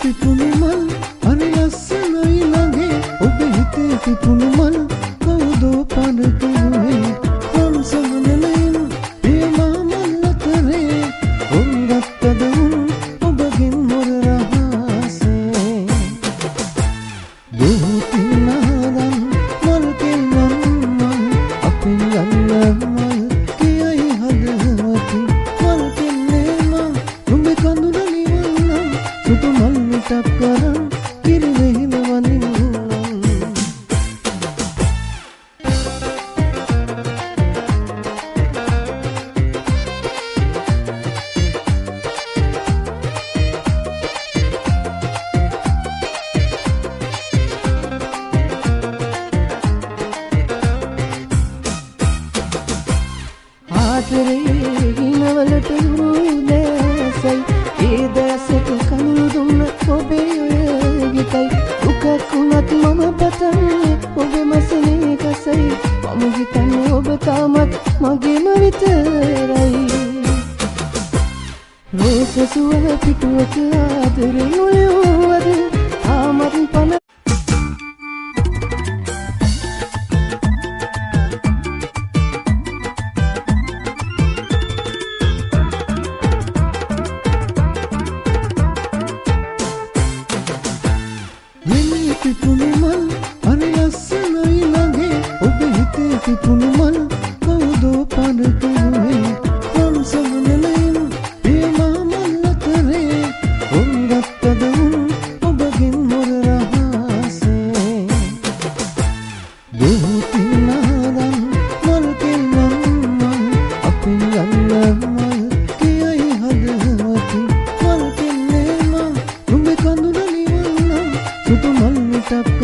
පිපුණු මල් හරි ලස්සනයි ළඟේ ඔබ හිතේ පිපුණු මල් කවුදෝ පරදුවේ වංශමනලෙන් ප්‍රේමා මල් අතරේ ඔංගත්තද ඔබගෙන් මොර රහසේ දුතිනාරන් මල් කෙල්ලන් අපින් යන්න මල් කියයි හදවතින් මල් කෙල්ලේ මා නුඹේ කඳුල නිවන්නම් සුදු මල් මිටක් කරන් කිරිවෙහිල වඳින්නම් ආදරේ හිනවලට උරුදෑසයි ඒ දැසට කඳුළු දුන්න ඔබේ ඔය ගිතයි දුකක් වුණත් මම පතන්නේ ඔබේ මසනේ කසයි මම හිතන්නේ ඔබ තාමත් මගේම විතරයි රෝස සුවඳ පිටුවක ආදරේ නොයවද තාමත් පන පිපුණු මල් හරි ලස්සනයි ළඟේ ඔබ හිතේ පිපුණු මල් කවුදෝ පරදුවේ වංශමනලෙන් ප්‍රේමා මල් අතරේ ඔංගත්තද ඔබගෙන් මොර රහසේ දුතිනාරන් මල් කෙල්ලන් අපින් යන්න මල් කියයි හදවතින් මල් කෙල්ලේ මා නුඹේ කඳුල නිවන්නම් සුදු මල් මිටක්